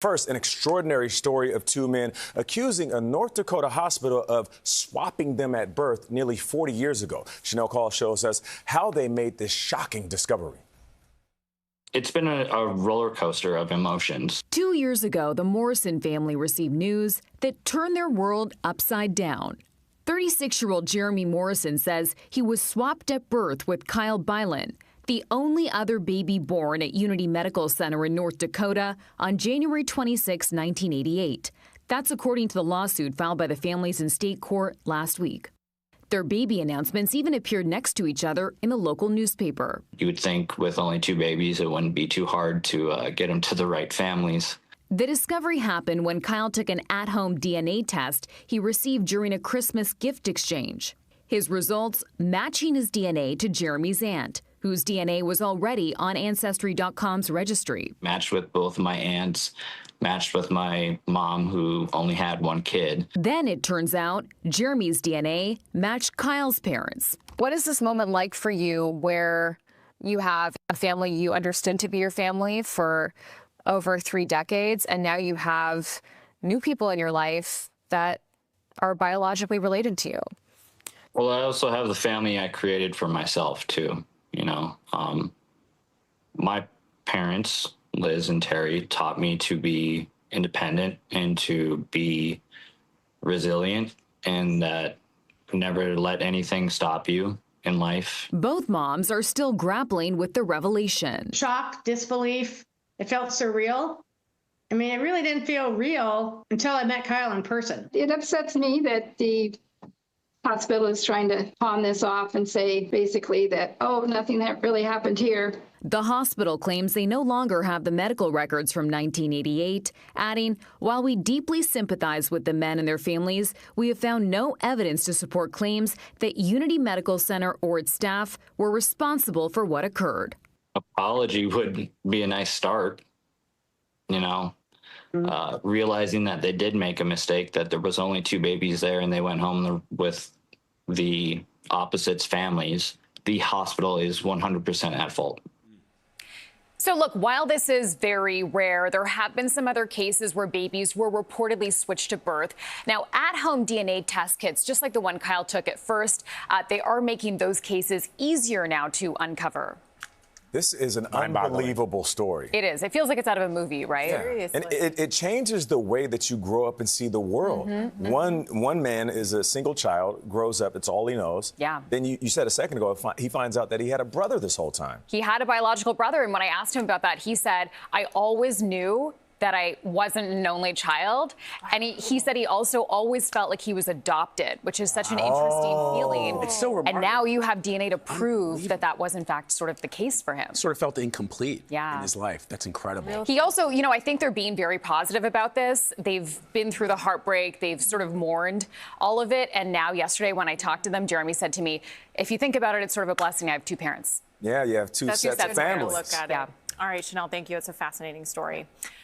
First, an extraordinary story of two men accusing a North Dakota hospital of swapping them at birth nearly 40 years ago. Shanelle Kaul shows us how they made this shocking discovery. It's been a roller coaster of emotions. 2 years ago, the Morrison family received news that turned their world upside down. 36-year-old Jeremy Morrison says he was swapped at birth with Kyle Bylan, the only other baby born at Unity Medical Center in North Dakota on January 26, 1988. That's according to the lawsuit filed by the families in state court last week. Their baby announcements even appeared next to each other in the local newspaper. You would think with only two babies, it wouldn't be too hard to get them to the right families. The discovery happened when Kyle took an at-home DNA test he received during a Christmas gift exchange. His results matching his DNA to Jeremy's aunt, whose DNA was already on Ancestry.com's registry. Matched with both my aunts, matched with my mom, who only had one kid. Then it turns out Jeremy's DNA matched Kyle's parents. What is this moment like for you where you have a family you understood to be your family for over 3 decades, and now you have new people in your life that are biologically related to you? Well, I also have the family I created for myself, too. You know, my parents, Liz and Terry, taught me to be independent and to be resilient, and that never let anything stop you in life. Both moms are still grappling with the revelation. Shock, disbelief. It felt surreal. I mean, it really didn't feel real until I met Kyle in person. It upsets me that the hospital is trying to pawn this off and say basically that, oh, nothing that really happened here. The hospital claims they no longer have the medical records from 1988, adding, while we deeply sympathize with the men and their families, we have found no evidence to support claims that Unity Medical Center or its staff were responsible for what occurred. Apology would be a nice start, you know, realizing that they did make a mistake, that there was only 2 babies there and they went home with the opposites' families. The hospital is 100% at fault. So look, while this is very rare, there have been some other cases where babies were reportedly switched to birth. Now, at-home DNA test kits, just like the one Kyle took at first, they are making those cases easier now to uncover. This is an unbelievable story. It is. It feels like it's out of a movie, right? Yeah. And it changes the way that you grow up and see the world. One man is a single child, grows up, it's all he knows. Yeah. Then you said a second ago, he finds out that he had a brother this whole time. He had a biological brother, and when I asked him about that, he said, I always knew that I wasn't an only child. And he said he also always felt like he was adopted, which is such an interesting feeling. It's so remarkable. And now you have DNA to prove that that was, in fact, sort of the case for him. Sort of felt incomplete in his life. That's incredible. He also, you know, I think they're being very positive about this. They've been through the heartbreak. They've sort of mourned all of it. And now yesterday when I talked to them, Jeremy said to me, if you think about it, it's sort of a blessing. I have 2 parents. Yeah, you have 2 sets of families. Look at it. All right, Shanelle, thank you. It's a fascinating story.